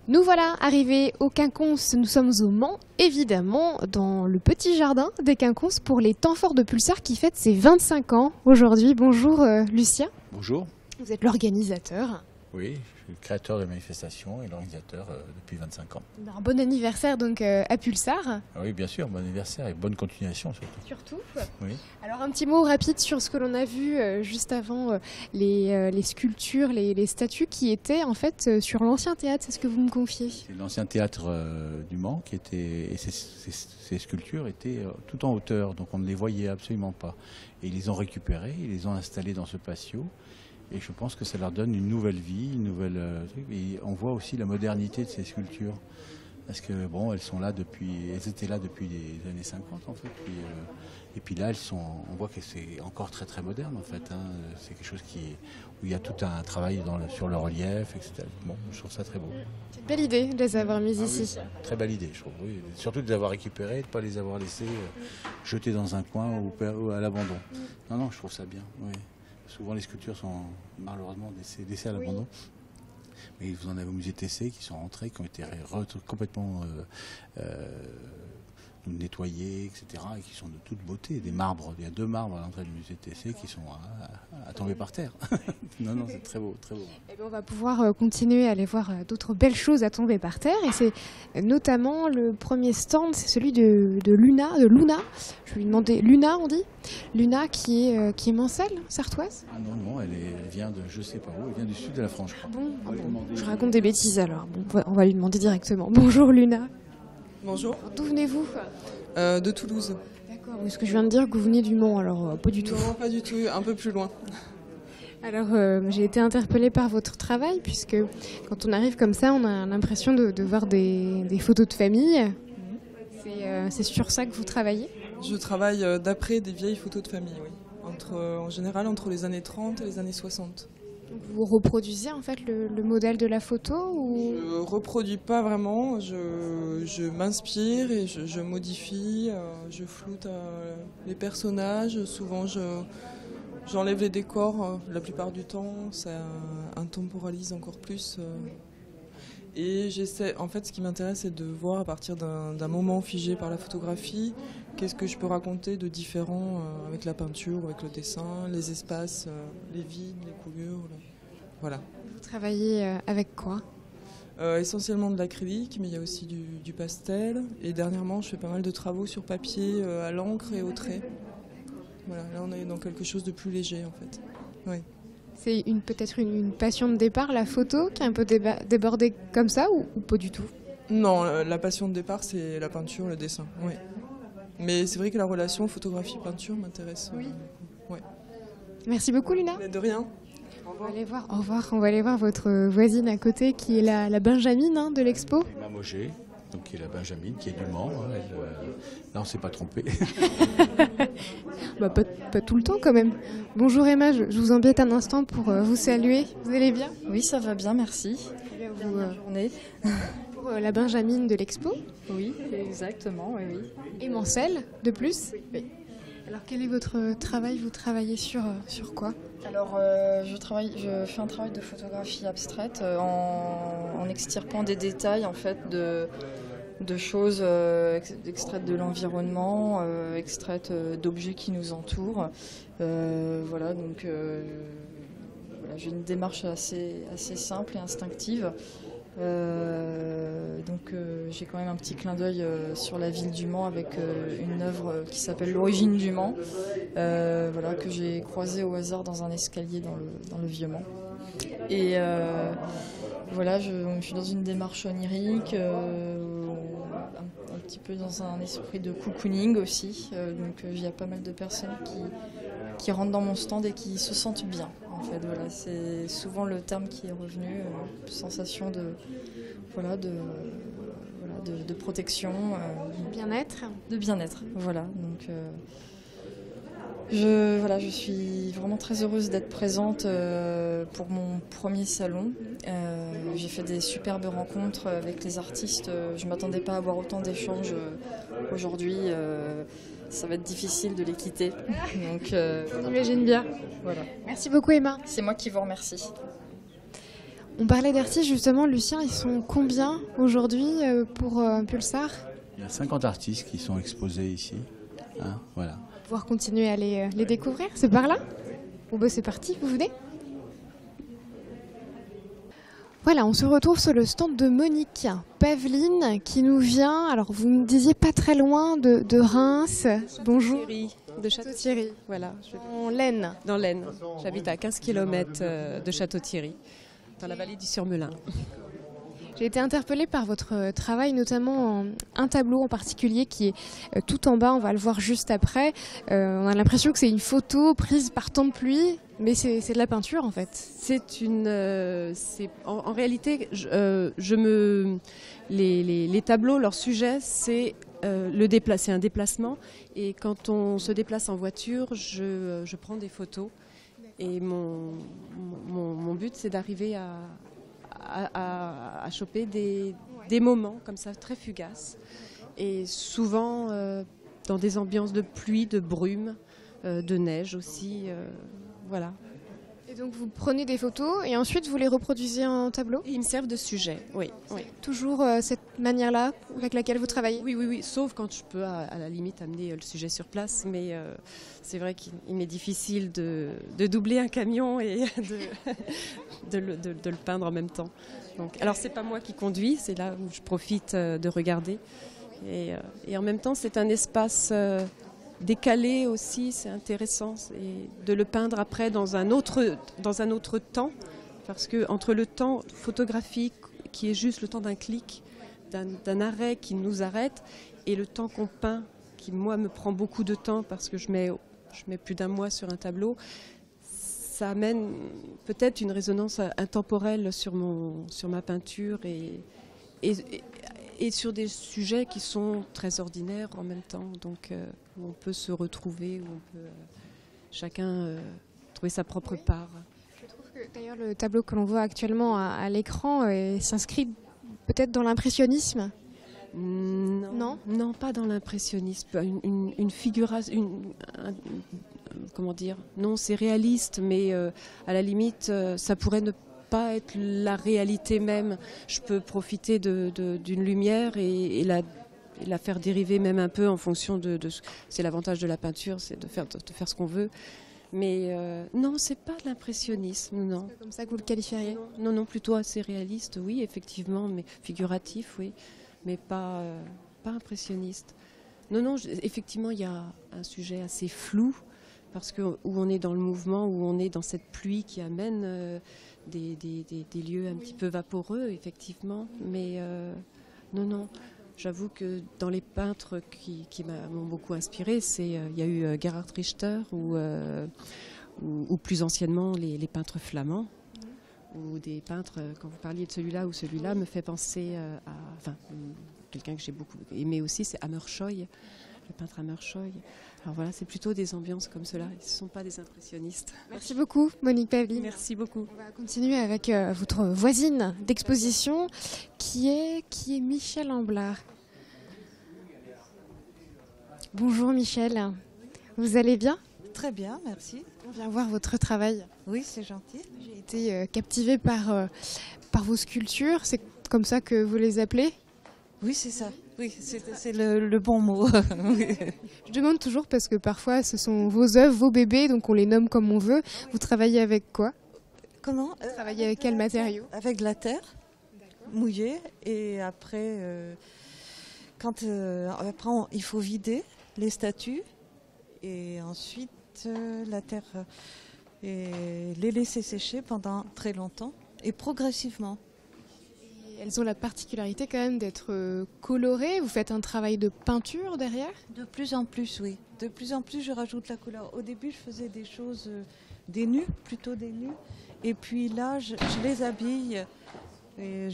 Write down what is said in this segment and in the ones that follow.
Nous voilà arrivés au Quinconce, nous sommes au Mans, évidemment dans le petit jardin des Quinconces pour les temps forts de Pulsar qui fête ses 25 ans aujourd'hui. Bonjour Lucien. Bonjour. Vous êtes l'organisateur. Oui, je suis le créateur de manifestations et l'organisateur depuis 25 ans. Un bon anniversaire donc à Pulsar. Ah oui, bien sûr, bon anniversaire et bonne continuation surtout. Surtout. Oui. Alors un petit mot rapide sur ce que l'on a vu juste avant les sculptures, les statues qui étaient en fait sur l'ancien théâtre, c'est ce que vous me confiez. C'est l'ancien théâtre du Mans qui était, et ces sculptures étaient tout en hauteur, donc on ne les voyait absolument pas. Et ils les ont récupérées, ils les ont installées dans ce patio. Et je pense que ça leur donne une nouvelle vie, une nouvelle. Et on voit aussi la modernité de ces sculptures. Parce que bon, elles étaient là depuis les années 50 en fait. Et puis là, on voit que c'est encore très très moderne en fait. Hein. C'est quelque chose où il y a tout un travail sur le relief, etc. Bon, je trouve ça très beau. C'est une belle idée de les avoir mises ici. Oui, très belle idée, je trouve. Oui. Surtout de les avoir récupérées, de ne pas les avoir laissées jetées dans un coin ou à l'abandon. Non, je trouve ça bien. Oui. Souvent les sculptures sont malheureusement laissées à l'abandon. Mais vous en avez au musée Tessé qui sont rentrés, qui ont été complètement nettoyés, etc. Et qui sont de toute beauté. Des marbres, il y a 2 marbres à l'entrée du musée Tessé qui sont à tomber par terre. Non, c'est très beau, très beau. Et bien, on va pouvoir continuer à aller voir d'autres belles choses à tomber par terre. Et c'est notamment le premier stand, c'est celui de Luna. Je vais lui demander, Luna on dit Luna qui est mancelle, sartoise. Ah non, elle vient de je sais pas où, elle vient du sud de la France, je crois. Bon, je raconte des bêtises alors. Bon, on va lui demander directement. Bonjour Luna. Bonjour. D'où venez-vous? De Toulouse. D'accord, est-ce que je viens de dire que vous venez du Mans? Alors, pas du tout. Non, pas du tout, un peu plus loin. Alors, j'ai été interpellée par votre travail, puisque quand on arrive comme ça, on a l'impression de voir des photos de famille. C'est sur ça que vous travaillez? Je travaille d'après des vieilles photos de famille, oui. En général, entre les années 30 et les années 60. Donc vous reproduisez en fait le modèle de la photo ou... Je reproduis pas vraiment, je m'inspire et je modifie, je floute les personnages. Souvent, j'enlève les décors la plupart du temps, ça intemporalise encore plus. Et j'essaie, en fait, ce qui m'intéresse, c'est de voir à partir d'un moment figé par la photographie, qu'est-ce que je peux raconter de différent avec la peinture, avec le dessin, les espaces, les vides, les coulures. Voilà. Vous travaillez avec quoi? Essentiellement de l'acrylique, mais il y a aussi du pastel. Et dernièrement, je fais pas mal de travaux sur papier, à l'encre et au trait. Voilà, là on est dans quelque chose de plus léger en fait. Oui. C'est peut-être une passion de départ, la photo, qui est un peu débordée comme ça ou pas du tout? Non, la passion de départ, c'est la peinture, le dessin. Oui. Mais c'est vrai que la relation photographie-peinture m'intéresse. Oui. Ouais. Merci beaucoup, Luna. Mais de rien. On va aller voir, au revoir. On va aller voir votre voisine à côté qui est la Benjamine de l'expo. Emma Moget, donc qui est la Benjamine, qui est du Mans. Là, on ne s'est pas trompé. Bah, pas tout le temps quand même. Bonjour Emma, je vous embête un instant pour vous saluer. Vous allez bien? Oui, ça va bien, merci. Dernière journée. Pour la Benjamine de l'expo. Oui, exactement, oui. Et Mancel, de plus. Oui. Alors quel est votre travail? Vous travaillez sur quoi? Alors, je fais un travail de photographie abstraite en extirpant des détails en fait de choses extraites de l'environnement, extraites d'objets qui nous entourent. Voilà, donc j'ai une démarche assez simple et instinctive. Donc j'ai quand même un petit clin d'œil sur la ville du Mans avec une œuvre qui s'appelle L'origine du Mans, voilà, que j'ai croisée au hasard dans un escalier dans le vieux Mans. Et voilà, je suis dans une démarche onirique, un petit peu dans un esprit de cocooning aussi. Donc il y a pas mal de personnes qui rentrent dans mon stand et qui se sentent bien. En fait, voilà, c'est souvent le terme qui est revenu, sensation de protection, bien-être. De bien-être, voilà. Donc, je suis vraiment très heureuse d'être présente pour mon premier salon. J'ai fait des superbes rencontres avec les artistes. Je ne m'attendais pas à avoir autant d'échanges aujourd'hui. Ça va être difficile de les quitter. Donc, on imagine bien. Voilà. Merci beaucoup Emma. C'est moi qui vous remercie. On parlait d'artistes justement, Lucien, ils sont combien aujourd'hui pour Pulsar? Il y a 50 artistes qui sont exposés ici. Hein, voilà. Pouvoir continuer à les découvrir, c'est par là? Bon bah c'est parti, vous venez? Voilà, on se retrouve sur le stand de Monique Paveline qui nous vient, alors vous me disiez pas très loin de Reims. Bonjour. De Château-Thierry. Voilà, En l'Aisne. dans l'Aisne. J'habite à 15 km de Château-Thierry, dans la vallée du Surmelin. J'ai été interpellée par votre travail, notamment un tableau en particulier qui est tout en bas, on va le voir juste après. On a l'impression que c'est une photo prise par temps de pluie, mais c'est de la peinture en fait. En réalité, les tableaux, leur sujet, c'est un déplacement. Et quand on se déplace en voiture, je prends des photos. Et mon but, c'est d'arriver à choper des moments comme ça, très fugaces. Et souvent dans des ambiances de pluie, de brume, de neige aussi. Voilà. Et donc vous prenez des photos et ensuite vous les reproduisez en tableau? Et ils me servent de sujet, oui. Toujours cette manière-là avec laquelle vous travaillez? Oui, sauf quand je peux à la limite amener le sujet sur place, mais c'est vrai qu'il m'est difficile de doubler un camion et de le peindre en même temps. Donc, alors c'est pas moi qui conduis, c'est là où je profite de regarder. Et en même temps c'est un espace décalé aussi, c'est intéressant et de le peindre après dans un autre temps, parce que entre le temps photographique qui est juste le temps d'un clic, d'un arrêt qui nous arrête, et le temps qu'on peint, qui moi me prend beaucoup de temps parce que je mets plus d'un mois sur un tableau, ça amène peut-être une résonance intemporelle sur ma peinture et sur des sujets qui sont très ordinaires en même temps, donc où on peut se retrouver, où on peut chacun trouver sa propre part. Je trouve que d'ailleurs le tableau que l'on voit actuellement à l'écran s'inscrit peut-être dans l'impressionnisme. Non, pas dans l'impressionnisme. Une figuration, comment dire? Non, c'est réaliste, mais à la limite, ça pourrait ne pas être la réalité même. Je peux profiter d'une lumière et la faire dériver même un peu en fonction de c'est l'avantage de la peinture, c'est de faire ce qu'on veut. Mais non, c'est pas de l'impressionnisme, non. C'est comme ça que vous le qualifieriez? Non, plutôt assez réaliste, oui, effectivement, mais figuratif, oui, mais pas impressionniste. Non, effectivement, il y a un sujet assez flou, parce que où on est dans le mouvement, où on est dans cette pluie qui amène des lieux un petit peu vaporeux, effectivement, mais non. J'avoue que dans les peintres qui m'ont beaucoup inspiré, il y a eu Gerhard Richter ou plus anciennement les peintres flamands, ou des peintres, quand vous parliez de celui-là ou celui-là, me fait penser à quelqu'un que j'ai beaucoup aimé aussi, c'est Hammershøi, le peintre Hammershøi. Alors voilà, c'est plutôt des ambiances comme cela, ils ne sont pas des impressionnistes. Merci beaucoup Monique Paveline. Merci beaucoup. On va continuer avec votre voisine d'exposition qui est Michel Amblard. Bonjour Michel, vous allez bien? Très bien, merci. On vient voir votre travail. Oui, c'est gentil. J'ai été captivée par vos sculptures, c'est comme ça que vous les appelez? Oui, c'est ça. Oui, c'est le bon mot. Oui. Je demande toujours parce que parfois ce sont vos œuvres, vos bébés, donc on les nomme comme on veut. Vous travaillez avec quoi? Comment? Vous travaillez avec quel matériau? Avec de la terre mouillée, et après, il faut vider les statues et ensuite la terre et les laisser sécher pendant très longtemps et progressivement. Et elles ont la particularité quand même d'être colorées. Vous faites un travail de peinture derrière? De plus en plus, oui. De plus en plus, je rajoute la couleur. Au début, je faisais des choses, plutôt des nus. Et puis là, je les habille. Et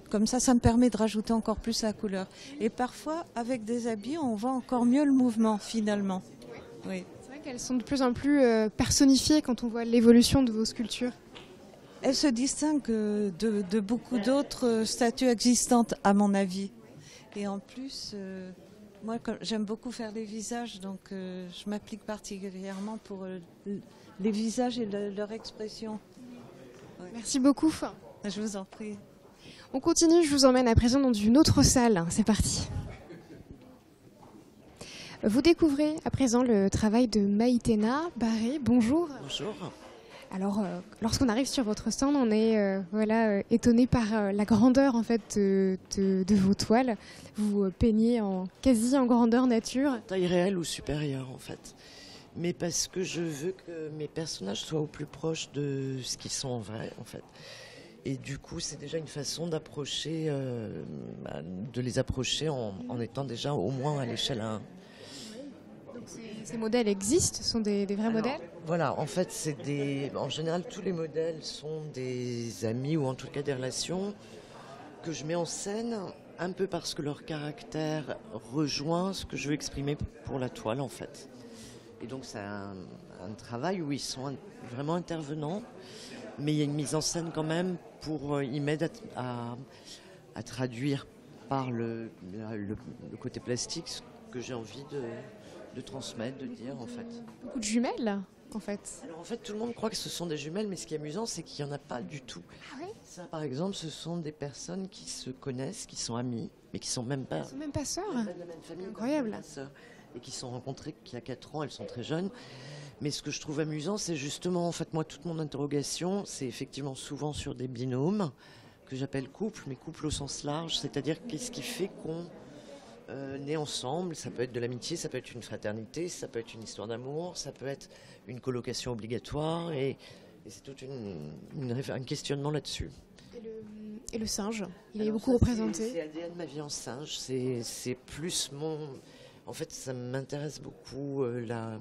comme ça me permet de rajouter encore plus la couleur. Et parfois, avec des habits, on voit encore mieux le mouvement, finalement. Oui. C'est vrai qu'elles sont de plus en plus personnifiées quand on voit l'évolution de vos sculptures. Elles se distinguent de beaucoup d'autres statues existantes, à mon avis. Et en plus, moi, j'aime beaucoup faire les visages, donc je m'applique particulièrement pour les visages et leur expression. Ouais. Merci beaucoup. Je vous en prie. On continue, je vous emmène à présent dans une autre salle. C'est parti. Vous découvrez à présent le travail de Maïtena Barré. Bonjour. Bonjour. Alors, lorsqu'on arrive sur votre stand, on est étonné par la grandeur en fait de vos toiles. Vous peignez quasi en grandeur nature. Taille réelle ou supérieure en fait. Mais parce que je veux que mes personnages soient au plus proche de ce qu'ils sont en vrai en fait. Et du coup, c'est déjà une façon d'approcher, de les approcher en étant déjà au moins à l'échelle 1. Ces modèles existent, ce sont des vrais modèles? Voilà, en fait, en général, tous les modèles sont des amis ou en tout cas des relations que je mets en scène un peu parce que leur caractère rejoint ce que je veux exprimer pour la toile en fait. Et donc c'est un travail où ils sont vraiment intervenants, mais il y a une mise en scène quand même pour ils m'aident à traduire par le côté plastique ce que j'ai envie de transmettre, de dire en fait. Beaucoup de jumelles en fait. Alors en fait tout le monde croit que ce sont des jumelles, mais ce qui est amusant c'est qu'il n'y en a pas du tout. Ah oui? Ça par exemple ce sont des personnes qui se connaissent, qui sont amies, mais qui sont même pas, Ils sont même pas sœurs. même pas de la même famille. Incroyable. Même pas sœurs. Et qui se sont rencontrées qu'il y a 4 ans, elles sont très jeunes. Mais ce que je trouve amusant, c'est justement, en fait, moi, toute mon interrogation, c'est effectivement souvent sur des binômes, que j'appelle couples, mais couples au sens large, c'est-à-dire qu'est-ce qui fait qu'on est ensemble. Ça peut être de l'amitié, ça peut être une fraternité, ça peut être une histoire d'amour, ça peut être une colocation obligatoire, et c'est tout un questionnement là-dessus. Et le singe, il est Alors beaucoup ça, représenté. C'est ADN ma vie en singe, c'est plus mon... En fait, ça m'intéresse beaucoup la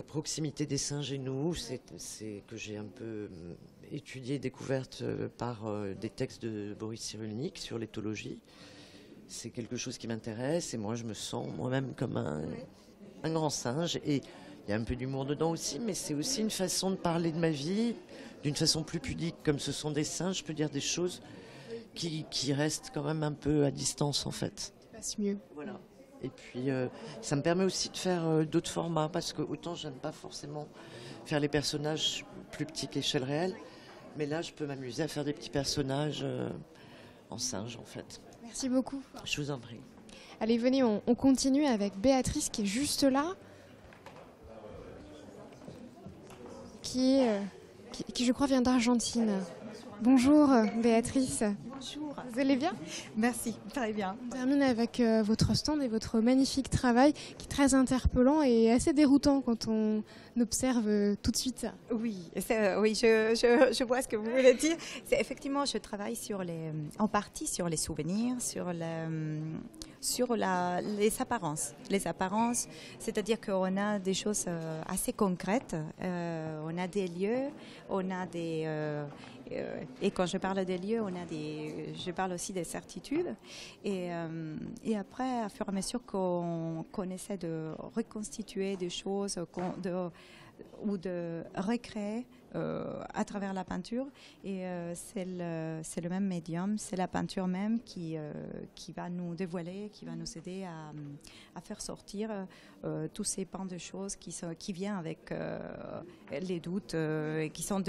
proximité des singes et nous. C'est que j'ai un peu étudié et découverte par des textes de Boris Cyrulnik sur l'éthologie. C'est quelque chose qui m'intéresse et moi, je me sens moi-même comme un grand singe. Et il y a un peu d'humour dedans aussi, mais c'est aussi une façon de parler de ma vie d'une façon plus pudique. Comme ce sont des singes, je peux dire des choses qui restent quand même un peu à distance, en fait. Ça passe mieux. Voilà. Et puis, ça me permet aussi de faire d'autres formats, parce que autant j'aime pas forcément faire les personnages plus petits qu'échelle réelle, mais là, je peux m'amuser à faire des petits personnages en singe, en fait. Merci beaucoup. Je vous en prie. Allez, venez, on continue avec Béatrice qui est juste là, qui je crois vient d'Argentine. Bonjour Béatrice. Bonjour. Vous allez bien? Merci, très bien. On termine avec votre stand et votre magnifique travail qui est très interpellant et assez déroutant quand on observe tout de suite. Oui, je vois ce que vous voulez dire. Effectivement, je travaille en partie sur les souvenirs, sur les apparences. Les apparences, c'est-à-dire qu'on a des choses assez concrètes. On a des lieux, on a des... et quand je parle des lieux, je parle aussi des certitudes. Et après, à fur et à mesure qu'on essaie de reconstituer des choses ou de recréer à travers la peinture, et c'est le même médium, c'est la peinture même qui va nous dévoiler, qui va nous aider à faire sortir tous ces pans de choses qui viennent avec les doutes, et qui sont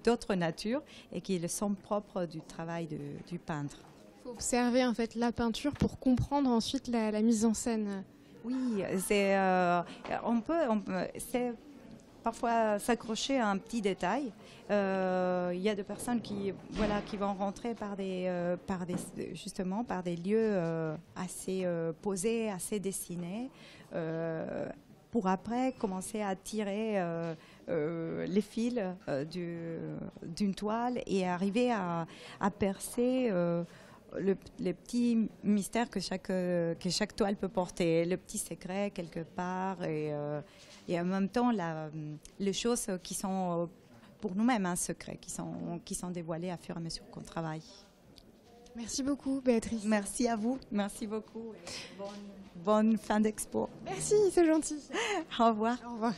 d'autres natures et qui sont propres du travail du peintre. Il faut observer en fait la peinture pour comprendre ensuite la mise en scène. Oui, c'est parfois s'accrocher à un petit détail. Il y a des personnes qui vont rentrer par des lieux assez posés, assez dessinés, pour après commencer à tirer les fils d'une toile et arriver à percer les petits mystères que chaque toile peut porter, le petit secret quelque part, et en même temps les choses qui sont pour nous-mêmes un secret, qui sont dévoilées à fur et à mesure qu'on travaille. Merci beaucoup Béatrice. Merci à vous, merci beaucoup. Bonne fin d'expo. Merci, c'est gentil. Au revoir. Au revoir.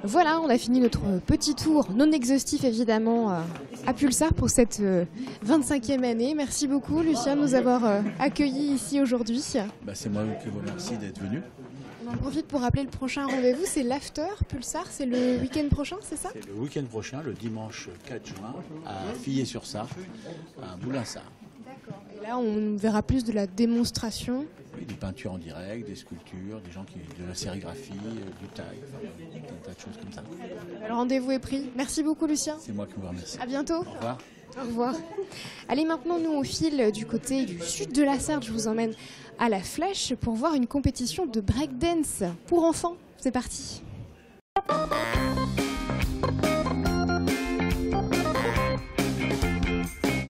Voilà, on a fini notre petit tour, non exhaustif évidemment, à Pulsar pour cette 25e année. Merci beaucoup Lucien de nous avoir accueillis ici aujourd'hui. C'est moi qui vous remercie d'être venu. On en profite pour rappeler le prochain rendez-vous, c'est l'After Pulsar, c'est le week-end prochain, c'est ça? C'est le week-end prochain, le dimanche 4 juin, à Fillers-sur-Sarthe, à Boulinsart. D'accord. Et là, on verra plus de la démonstration. Oui, des peintures en direct, des sculptures, des gens de la sérigraphie, du taille, un tas de choses comme ça. Le rendez-vous est pris. Merci beaucoup, Lucien. C'est moi qui vous remercie. À bientôt. Au revoir. Au revoir. Allez, maintenant, nous, on file du côté du sud de la Sarthe. Je vous emmène à la Flèche pour voir une compétition de breakdance pour enfants. C'est parti.